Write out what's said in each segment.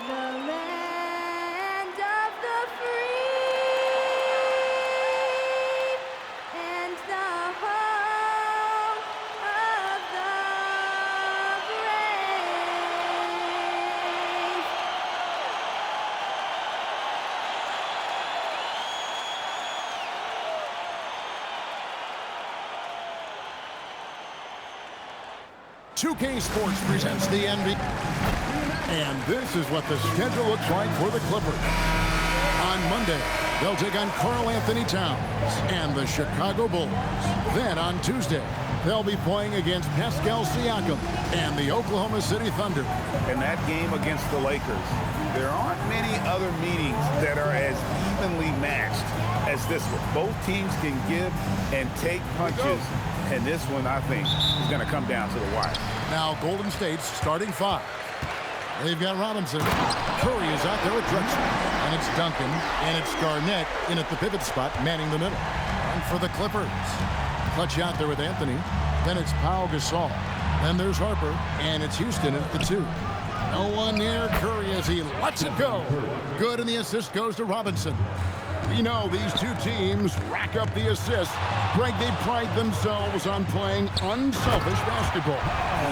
the land of the free and the home of the brave. Two-K Sports presents the NBA. And this is what the schedule looks like for the Clippers. On Monday, they'll take on Karl Anthony Towns and the Chicago Bulls. Then on Tuesday, they'll be playing against Pascal Siakam and the Oklahoma City Thunder. In that game against the Lakers, there aren't many other meetings that are as evenly matched as this one. Both teams can give and take punches, and this one, I think, is going to come down to the wire. Now, Golden State's starting five. They've got Robinson. Curry is out there at Drexler. And it's Duncan. And it's Garnett in at the pivot spot, manning the middle. And for the Clippers, clutch out there with Anthony. Then it's Pau Gasol. Then there's Harper. And it's Houston at the 2. No one near Curry as he lets it go. Good, and the assist goes to Robinson. We know these two teams rack up the assists. Greg, they pride themselves on playing unselfish basketball.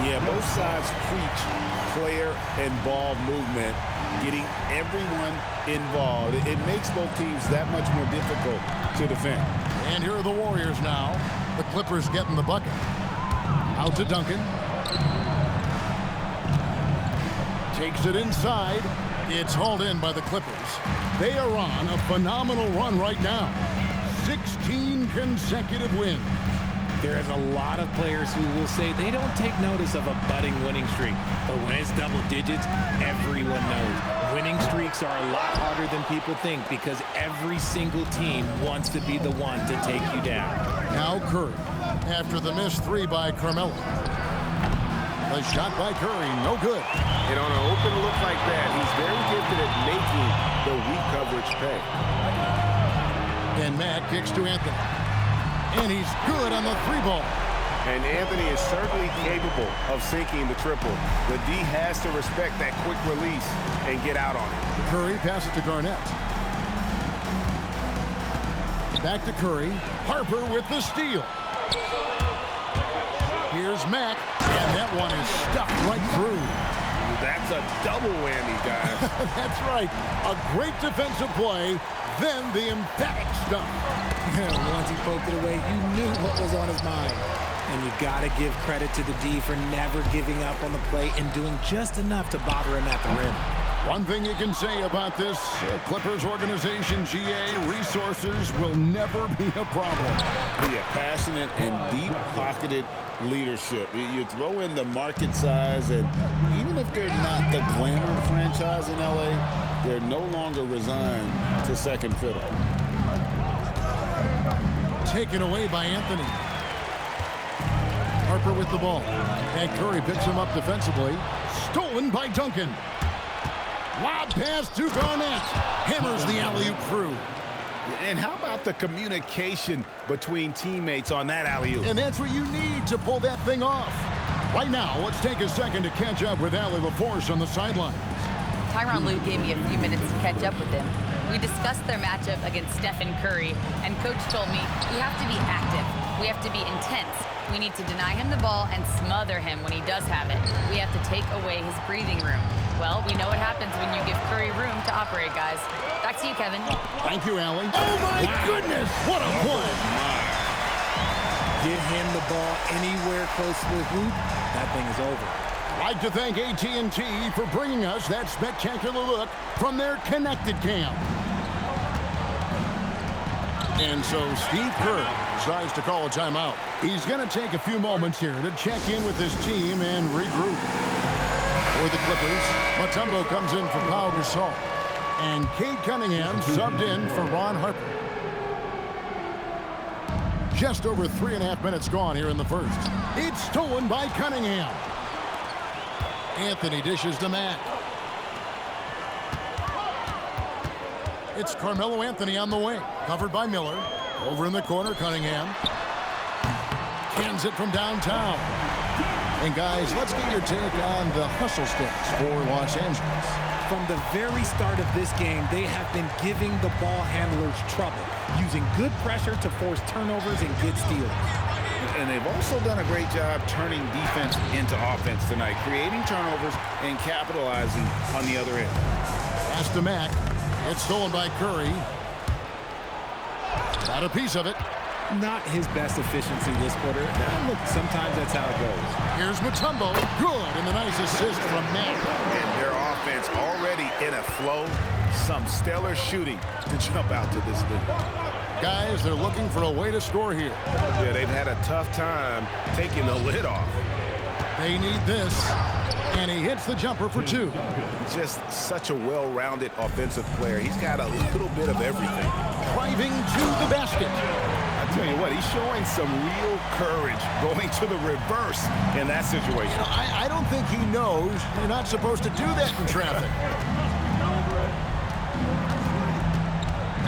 Yeah, both sides preach player and ball movement, getting everyone involved. It makes both teams that much more difficult to defend. And here are the Warriors now. The Clippers getting the bucket. Out to Duncan. Takes it inside. It's hauled in by the Clippers. They are on a phenomenal run right now. 16 consecutive wins. There's a lot of players who will say they don't take notice of a budding winning streak. But when it's double digits, everyone knows. Winning streaks are a lot harder than people think because every single team wants to be the one to take you down. Now Curry, after the missed three by Carmelo. The shot by Curry, no good. And on an open look like that, he's very gifted at making the weak coverage pay. And Matt kicks to Anthony. And he's good on the three ball. And Anthony is certainly capable of sinking the triple. The D has to respect that quick release and get out on it. Curry passes to Garnett. Back to Curry. Harper with the steal. Here's Mack. And that one is stuck right through. That's a double whammy, guys. That's right. A great defensive play. Then the emphatic stuff. Once he poked it away, you knew what was on his mind. And you got to give credit to the D for never giving up on the play and doing just enough to bother him at the rim. One thing you can say about this Clippers organization, GA, resources will never be a problem. Yeah, passionate and deep-pocketed leadership. You throw in the market size, and even if they're not the glamour franchise in LA, they're no longer resigned to second fiddle. Taken away by Anthony. Harper with the ball. And Curry picks him up defensively. Stolen by Duncan. Lob pass to Garnett. Hammers the alley-oop through. And how about the communication between teammates on that alley-oop? And that's what you need to pull that thing off. Right now, let's take a second to catch up with Allie LaForce on the sideline. Tyronn Lue gave me a few minutes to catch up with him. We discussed their matchup against Stephen Curry, and Coach told me, we have to be active. We have to be intense. We need to deny him the ball and smother him when he does have it. We have to take away his breathing room. Well, we know what happens when you give Curry room to operate, guys. Back to you, Kevin. Thank you, Allie. Oh, my goodness! What a play! Get him the ball anywhere close to the hoop, that thing is over. I'd like to thank AT&T for bringing us that spectacular look from their Connected Camp. And so Steve Kerr decides to call a timeout. He's going to take a few moments here to check in with his team and regroup. For the Clippers, Mutombo comes in for Pau Gasol. And Cade Cunningham subbed in for Ron Harper. Just over 3.5 minutes gone here in the first. It's stolen by Cunningham. Anthony dishes to Matt. It's Carmelo Anthony on the wing. Covered by Miller. Over in the corner, Cunningham. Cans it from downtown. And guys, let's get your take on the hustle sticks for Los Angeles. From the very start of this game, they have been giving the ball handlers trouble, using good pressure to force turnovers and get steals. And they've also done a great job turning defense into offense tonight, creating turnovers and capitalizing on the other end. Pass to Mack. It's stolen by Curry. Got a piece of it. Not his best efficiency this quarter. Look, sometimes that's how it goes. Here's Mutombo. Good, and the nice assist from Mack. And their offense already in a flow. Some stellar shooting to jump out to this lead. Guys, they're looking for a way to score here. Yeah, they've had a tough time taking the lid off. They need this. And he hits the jumper for two. Just such a well-rounded offensive player. He's got a little bit of everything. Driving to the basket. I tell you what, he's showing some real courage going to the reverse in that situation. I don't think he knows you're not supposed to do that in traffic.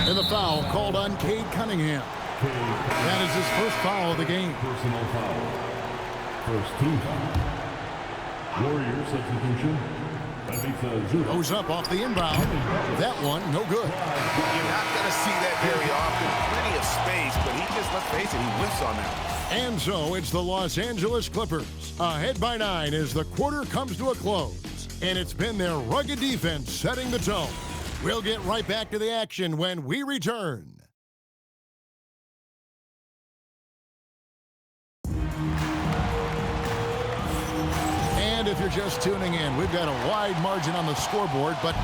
And the foul called on Cade Cunningham. That is his first foul of the game. Personal foul. First team foul. Warriors substitution. Goes up off the inbound. That one, no good. You're not going to see that very often. Plenty of space, but he just, let's face it, he whiffs on that. And so it's the Los Angeles Clippers, ahead by 9 as the quarter comes to a close. And it's been their rugged defense setting the tone. We'll get right back to the action when we return. And if you're just tuning in, we've got a wide margin on the scoreboard, but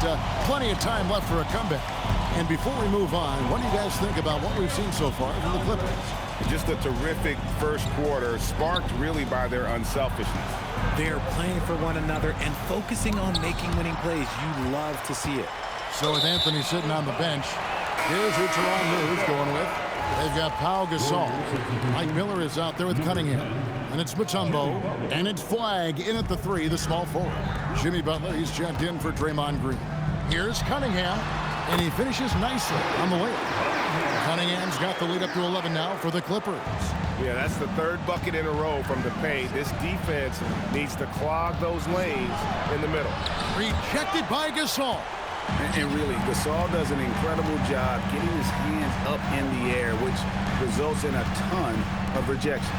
plenty of time left for a comeback. And before we move on, what do you guys think about what we've seen so far from the Clippers? Just a terrific first quarter, sparked really by their unselfishness. They're playing for one another and focusing on making winning plays. You love to see it. So with Anthony sitting on the bench, here's who Tyronn Lue's going with. They've got Pau Gasol. Mike Miller is out there with Cunningham. And it's Mutombo. And it's Flagg in at the 3, the small forward. Jimmy Butler, he's checked in for Draymond Green. Here's Cunningham. And he finishes nicely on the layup. Cunningham's got the lead up to 11 now for the Clippers. Yeah, that's the third bucket in a row from the paint. This defense needs to clog those lanes in the middle. Rejected by Gasol. And really, Gasol does an incredible job getting his hands up in the air, which results in a ton of rejection.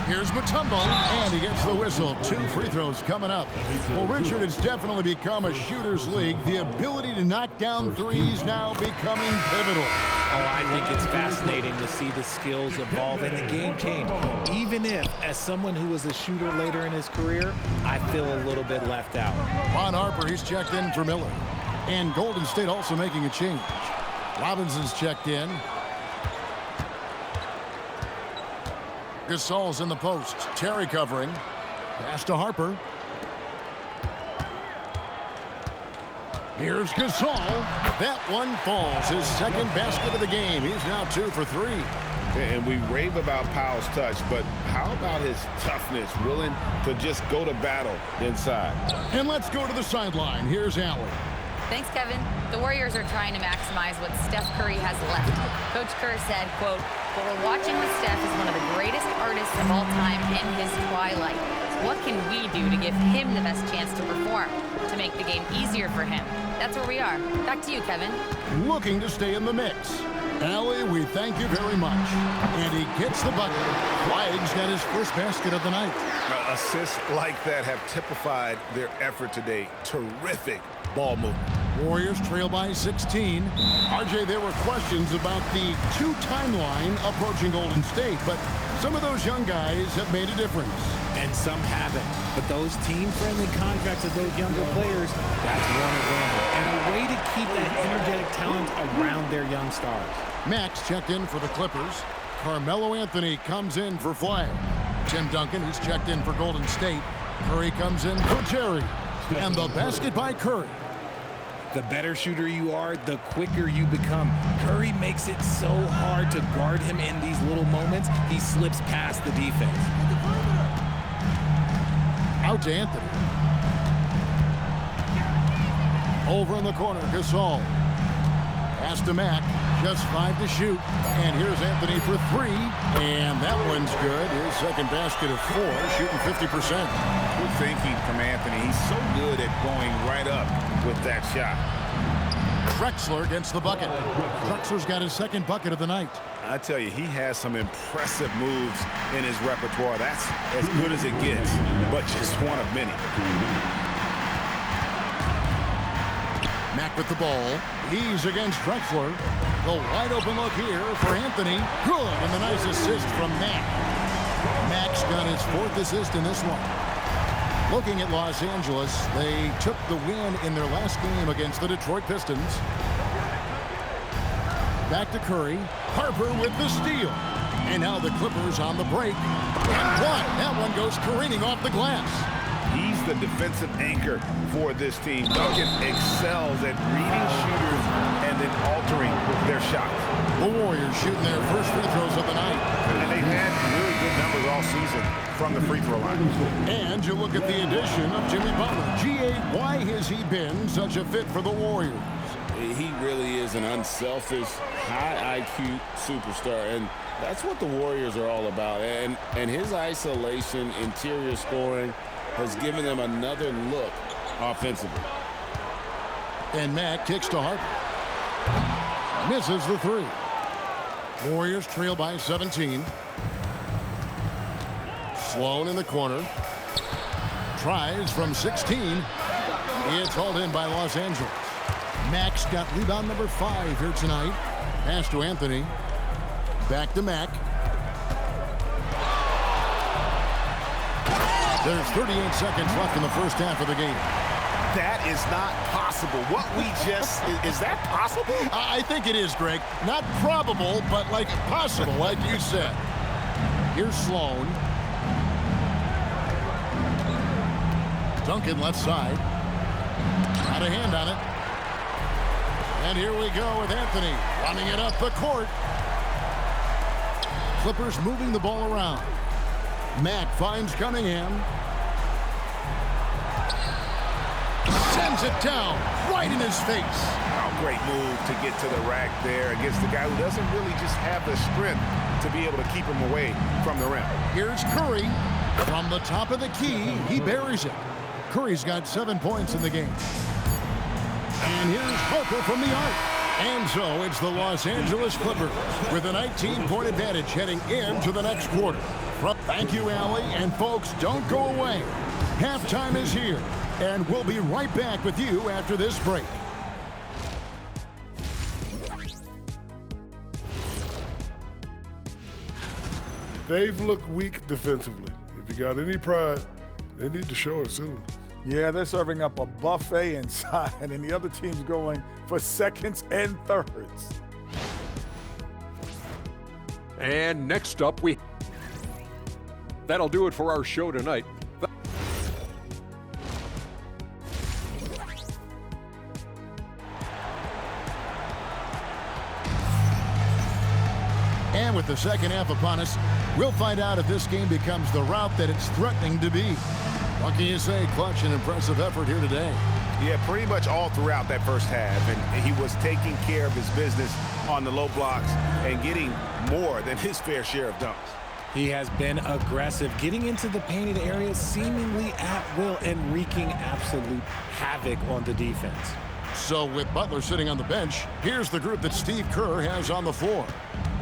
Here's Mutombo, and he gets the whistle. 2 free throws coming up. Well, Richard, it's definitely become a shooter's league. The ability to knock down threes now becoming pivotal. Oh, I think it's fascinating to see the skills evolve and the game change. Even if, as someone who was a shooter later in his career, I feel a little bit left out. Ron Harper, he's checked in for Miller. And Golden State also making a change. Robinson's checked in. Gasol's in the post. Terry covering. Pass to Harper. Here's Gasol. That one falls. His second basket of the game. He's now 2 for 3. And we rave about Powell's touch, but how about his toughness, willing to just go to battle inside? And let's go to the sideline. Here's Allen. Thanks, Kevin. The Warriors are trying to maximize what Steph Curry has left. Coach Kerr said, quote, "What we're watching with Steph is one of the greatest artists of all time in his twilight. What can we do to give him the best chance to perform, to make the game easier for him?" That's where we are. Back to you, Kevin. Looking to stay in the mix. Allie, we thank you very much. And he gets the bucket. Flagg's got his first basket of the night. Assists like that have typified their effort today. Terrific ball movement. Warriors trail by 16. RJ, there were questions about the 2 timeline approaching Golden State, but some of those young guys have made a difference. And some haven't. But those team-friendly contracts of those younger players, that's one advantage. And a way to keep that energetic talent around their young stars. Max checked in for the Clippers. Carmelo Anthony comes in for Flagg. Tim Duncan, he's checked in for Golden State. Curry comes in for Terry. And the basket by Curry. The better shooter you are, the quicker you become. Curry makes it so hard to guard him in these little moments. He slips past the defense. Out to Anthony. Over in the corner, Gasol. Pass to Mack. Just 5 to shoot. And here's Anthony for 3. And that one's good. His second basket of 4, shooting 50%. Good thinking from Anthony. He's so good at going right up with that shot. Drexler gets the bucket. Drexler's got his second bucket of the night. I tell you, he has some impressive moves in his repertoire. That's as good as it gets, but just one of many. Mack with the ball. He's against Drexler. The wide open look here for Anthony. Good, and the nice assist from Mack. Mack's got his 4th assist in this one. Looking at Los Angeles, they took the win in their last game against the Detroit Pistons. Back to Curry. Harper with the steal. And now the Clippers on the break. And what? That one goes careening off the glass. He's the defensive anchor for this team. Duncan excels at reading shooters and then altering their shots. The Warriors shooting their first free throws of the night. And they've had really good numbers all season from the free throw line. And you look at the addition of Jimmy Butler. G.A., why has he been such a fit for the Warriors? He really is an unselfish, high IQ superstar, and that's what the Warriors are all about. And his isolation, interior scoring has given them another look offensively. And Mack kicks to Harper. Misses the 3. Warriors trail by 17. Sloan in the corner. Tries from 16. It's hauled in by Los Angeles. Mack's got rebound number 5 here tonight. Pass to Anthony. Back to Mack. There's 38 seconds left in the first half of the game. That is not possible. What we just, is that possible? I think it is, Greg. Not probable, but like possible, like you said. Here's Sloan. Duncan left side. Got a hand on it. And here we go with Anthony running it up the court. Clippers moving the ball around. Mack finds Cunningham. Sends it down right in his face. Oh, great move to get to the rack there against the guy who doesn't really just have the strength to be able to keep him away from the rim. Here's Curry. From the top of the key, he buries it. Curry's got 7 points in the game. And here's Harper from the arc. And so it's the Los Angeles Clippers with a 19-point advantage heading into the next quarter. Thank you, Allie. And folks, don't go away. Halftime is here. And we'll be right back with you after this break. They've looked weak defensively. If you got any pride, they need to show it soon. Yeah, they're serving up a buffet inside, and the other team's going for seconds and thirds. And next up, that'll do it for our show tonight. And with the second half upon us, we'll find out if this game becomes the route that it's threatening to be. What can you say? Clutch and impressive effort here today. Yeah, pretty much all throughout that first half. And he was taking care of his business on the low blocks and getting more than his fair share of dunks. He has been aggressive, getting into the painted area seemingly at will and wreaking absolute havoc on the defense. So with Butler sitting on the bench, here's the group that Steve Kerr has on the floor.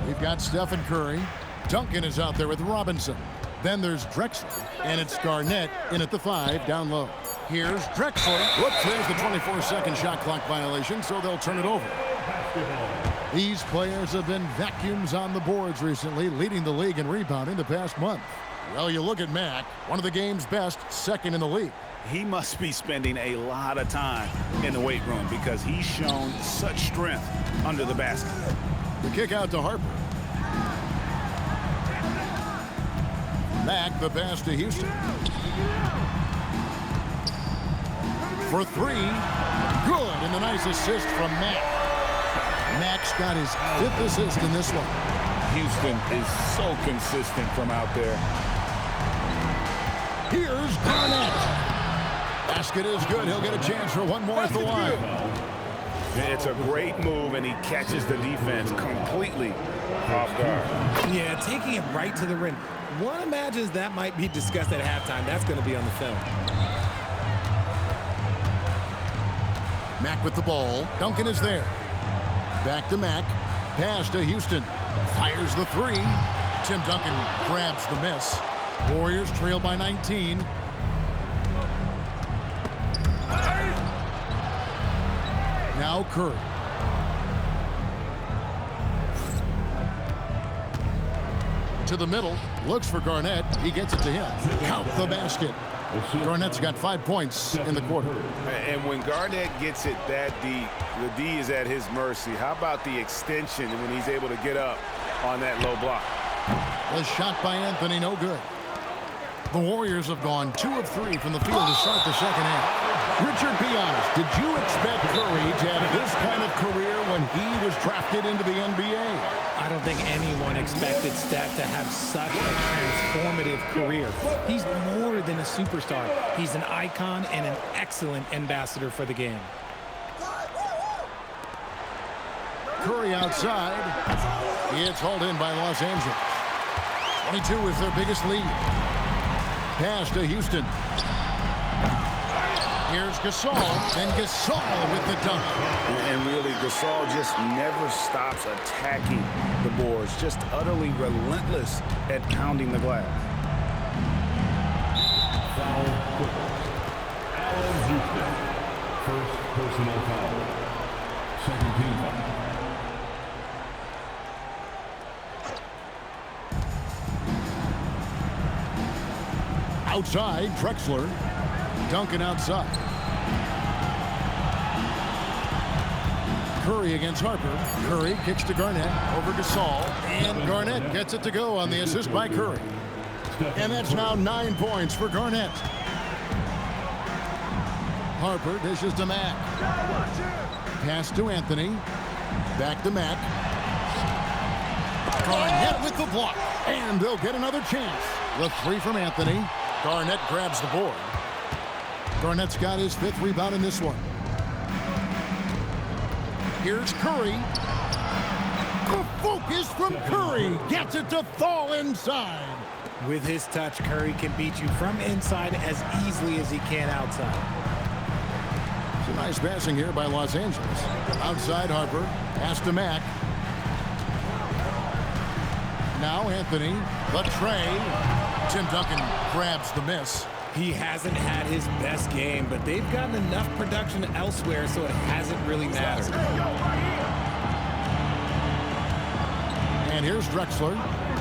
We've got Stephen Curry. Duncan is out there with Robinson. Then there's Drexler, and it's Garnett in at the 5 down low. Here's Drexler. Whoops, there's the 24-second shot clock violation, so they'll turn it over. These players have been vacuums on the boards recently, leading the league in rebounding the past month. Well, you look at Mack, one of the game's best, second in the league. He must be spending a lot of time in the weight room because he's shown such strength under the basket. The kick out to Harper. Mack, the pass to Houston. For 3, good, and a nice assist from Mack. Mack's got his 5th assist in this one. Houston is so consistent from out there. Here's Garnett. Basket is good. He'll get a chance for one more at the line. It's a great move, and he catches the defense completely off guard. Yeah, taking it right to the rim. One imagines that might be discussed at halftime. That's going to be on the film. Mack with the ball. Duncan is there. Back to Mack. Pass to Houston. Fires the three. Tim Duncan grabs the miss. Warriors trail by 19. Now Curry. To the middle. Looks for Garnett. He gets it to him. Count the basket. Garnett's got 5 points in the quarter. And when Garnett gets it that deep, the D is at his mercy. How about the extension when he's able to get up on that low block? The shot by Anthony, no good. The Warriors have gone 2 of 3 from the field to start the second half. Richard, be honest, did you expect Curry to have this kind of career when he was drafted into the NBA? I don't think anyone expected Steph to have such a transformative career. He's more than a superstar. He's an icon and an excellent ambassador for the game. Curry outside. It's hauled in by Los Angeles. 22 is their biggest lead. Pass to Houston. Here's Gasol, and Gasol with the dunk. And really, Gasol just never stops attacking the boards, just utterly relentless at pounding the glass. Foul. Allen Houston. First personal foul. Second team foul. Outside, Drexler. Duncan outside. Curry against Harper. Curry kicks to Garnett, over Gasol, and Garnett gets it to go on the assist by Curry. And that's now 9 points for Garnett. Harper dishes to Mack. Pass to Anthony. Back to Mack. Garnett with the block, and they'll get another chance. The three from Anthony. Garnett grabs the board. Garnett's got his 5th rebound in this one. Here's Curry. The focus from Curry gets it to fall inside. With his touch, Curry can beat you from inside as easily as he can outside. It's a nice passing here by Los Angeles. Outside Harper. Pass to Mack. Now Anthony. The tray. Tim Duncan grabs the miss. He hasn't had his best game, but they've gotten enough production elsewhere, so it hasn't really mattered. And here's Drexler.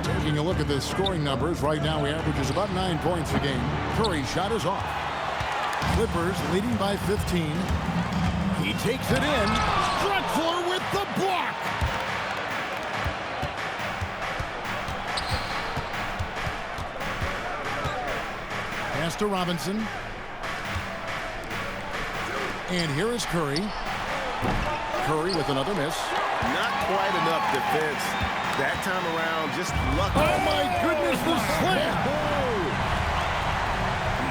Taking a look at the scoring numbers. Right now he averages about 9 points a game. Curry's shot is off. Clippers leading by 15. He takes it in. Drexler with the block. Pass to Robinson. And here is Curry. Curry with another miss. Not quite enough defense that time around. Just lucky. Oh, my goodness, the slam.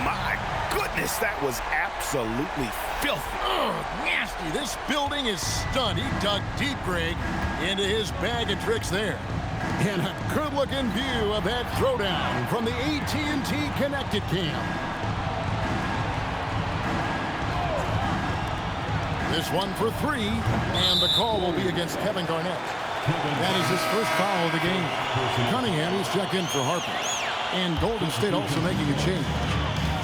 My goodness, that was absolutely filthy. Oh, nasty. This building is stunned. He dug deep, Greg, into his bag of tricks there. And a good-looking view of that throwdown from the AT&T Connected Cam. This one for 3, and the call will be against Kevin Garnett. That is his first foul of the game. Cunningham is checked in for Harper. And Golden State also making a change.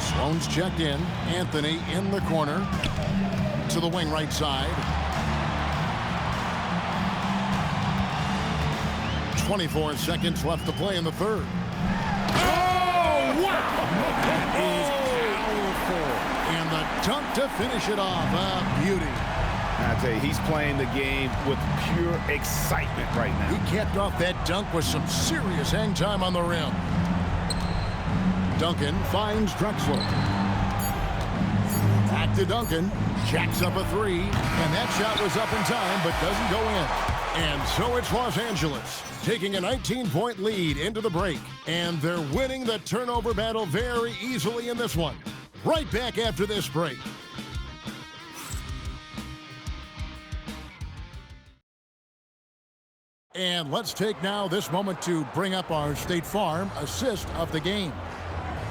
Sloan's checked in. Anthony in the corner. To the wing right side. 24 seconds left to play in the third. Oh, wow! That is powerful. And the dunk to finish it off. A beauty. I tell you, he's playing the game with pure excitement right now. He capped off that dunk with some serious hang time on the rim. Duncan finds Drexler. Back to Duncan. Jacks up a 3. And that shot was up in time, but doesn't go in. And so it's Los Angeles taking a 19-point lead into the break. And they're winning the turnover battle very easily in this one. Right back after this break. And let's take now this moment to bring up our State Farm assist of the game.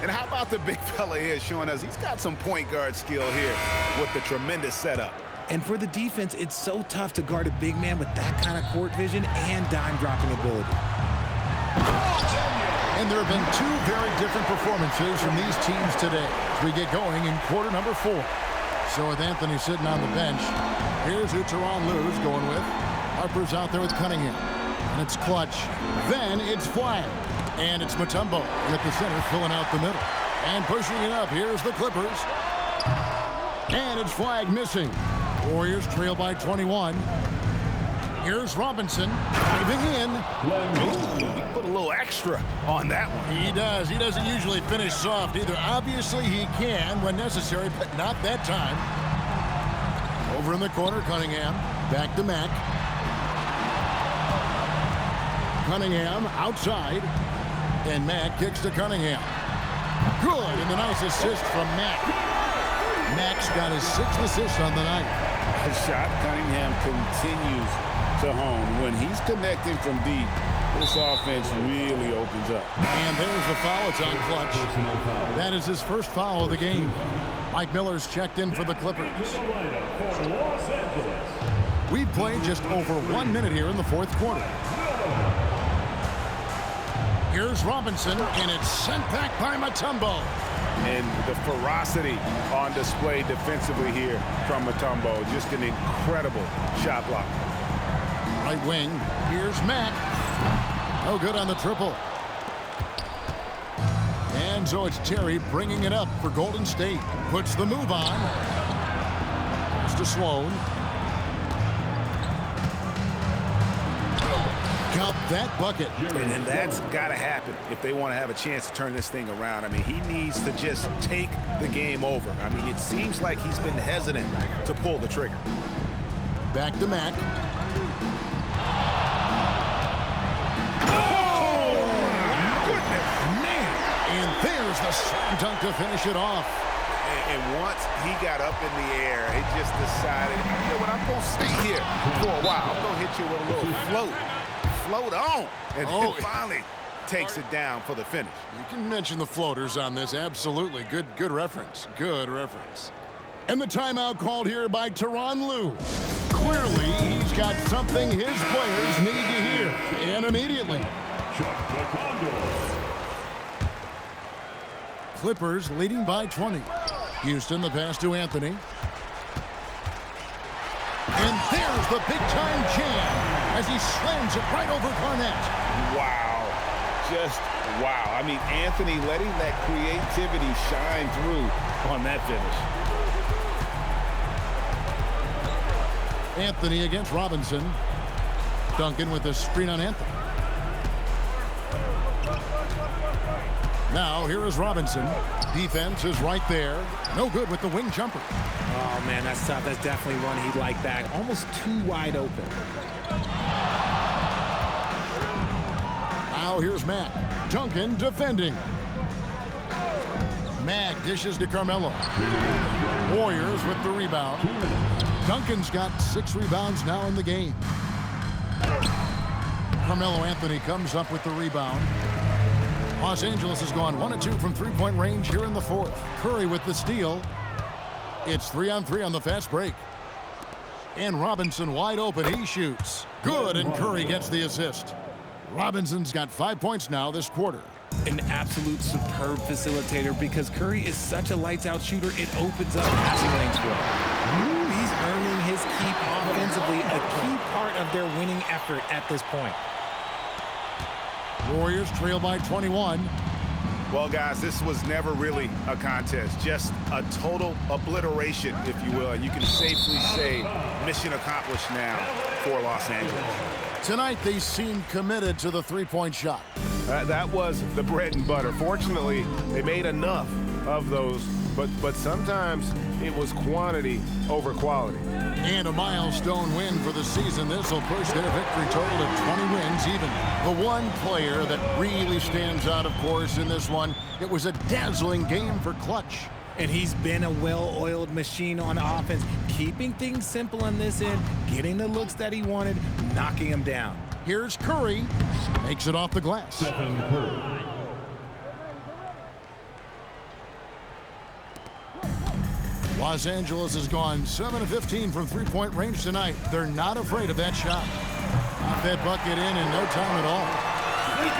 And how about the big fella here showing us he's got some point guard skill here with the tremendous setup. And for the defense, it's so tough to guard a big man with that kind of court vision and dime dropping ability. And there have been two very different performances from these teams today as we get going in quarter number 4. So with Anthony sitting on the bench, here's who Tyronn Lue's going with. Harper's out there with Cunningham. And it's Clutch. Then it's Flagg. And it's Mutombo at the center filling out the middle. And pushing it up, here's the Clippers. And it's Flagg missing. Warriors trail by 21. Here's Robinson diving in. Ooh, he put a little extra on that one. He does. He doesn't usually finish soft either. Obviously, he can when necessary, but not that time. Over in the corner, Cunningham. Back to Mack. Cunningham outside. And Mack kicks to Cunningham. Good, and the nice assist from Mack. Mack's got his 6th assist on the night. The shot Cunningham continues to hone. When he's connecting from deep, this offense really opens up. And there's the foul. It's on Clutch. That is his first foul of the game. Mike Miller's checked in for the Clippers. We've played just over 1 minute here in the 4th quarter. Here's Robinson, and it's sent back by Mutombo. And the ferocity on display defensively here from Mutombo. Just an incredible shot block. Right wing, here's Mack. No good on the triple. And so it's Terry bringing it up for Golden State. Puts the move on. It's to Sloan. Got that bucket. And that's got to happen if they want to have a chance to turn this thing around. I mean, he needs to just take the game over. I mean, it seems like he's been hesitant to pull the trigger. Back to Mack. Oh, goodness. Man. And there's the slam dunk to finish it off. And once he got up in the air, he just decided, you know what, I'm going to stay here for a while. I'm going to hit you with a little float. Float on. And then finally takes it down for the finish. You can mention the floaters on this. Absolutely. Good reference. Good reference. And the timeout called here by Tyronn Lue. Clearly, he's got something his players need to hear. And immediately. Clippers leading by 20. Houston, the pass to Anthony. And there's the big-time jam as he slams it right over Garnett. Wow. Just wow. I mean, Anthony letting that creativity shine through on that finish. Anthony against Robinson. Duncan with a screen on Anthony. Now, here is Robinson. Defense is right there. No good with the wing jumper. Oh, man, that's tough. That's definitely one he'd like back. Almost too wide open. Now, here's Mack. Duncan defending. Mack dishes to Carmelo. Warriors with the rebound. Duncan's got 6 rebounds now in the game. Carmelo Anthony comes up with the rebound. Los Angeles has gone 1 of 2 from three-point range here in the 4th. Curry with the steal. It's 3-on-3 on the fast break. And Robinson wide open. He shoots. Good, and Curry gets the assist. Robinson's got 5 points now this quarter. An absolute superb facilitator because Curry is such a lights-out shooter. It opens up passing lanes for him. He's earning his keep offensively, a key part of their winning effort at this point. Warriors trail by 21. Well, guys, this was never really a contest. Just a total obliteration, if you will. And you can safely say mission accomplished now for Los Angeles. Tonight, they seem committed to the three-point shot. That was the bread and butter. Fortunately, they made enough of those, but sometimes it was quantity over quality. And a milestone win for the season. This will push their victory total to 20 wins even. The one player that really stands out, of course, in this one, it was a dazzling game for Clutch. And he's been a well-oiled machine on offense, keeping things simple on this end, getting the looks that he wanted, knocking them down. Here's Curry. Makes it off the glass. Stephen Curry. Los Angeles has gone 7 of 15 from three-point range tonight. They're not afraid of that shot. Got that bucket in no time at all.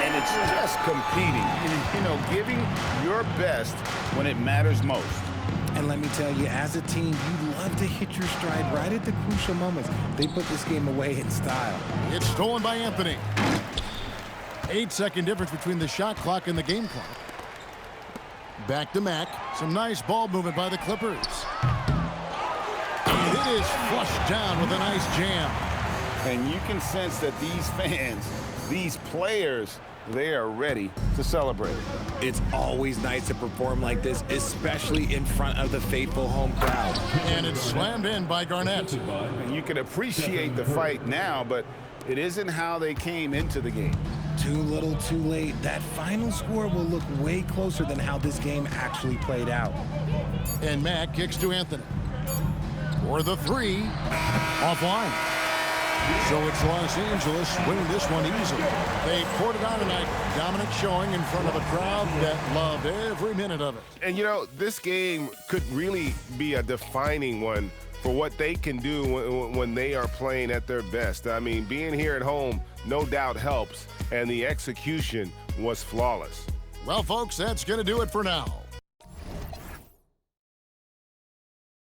And it's just competing, you know, giving your best when it matters most. And let me tell you, as a team, you love to hit your stride right at the crucial moments. They put this game away in style. It's stolen by Anthony. 8-second difference between the shot clock and the game clock. Back to Mack. Some nice ball movement by the Clippers. And it is flushed down with a nice jam. And you can sense that these fans, these players, they are ready to celebrate. It's always nice to perform like this, especially in front of the faithful home crowd. And it's slammed in by Garnett. And you can appreciate the fight now, but it isn't how they came into the game. Too little, too late. That final score will look way closer than how this game actually played out. And Mack kicks to Anthony. For the three. Offline. So it's Los Angeles winning this one easily. They poured it on tonight. Dominant showing in front of a crowd that loved every minute of it. And, you know, this game could really be a defining one for what they can do when they are playing at their best. I mean, being here at home no doubt helps, and the execution was flawless. Well, folks, that's going to do it for now.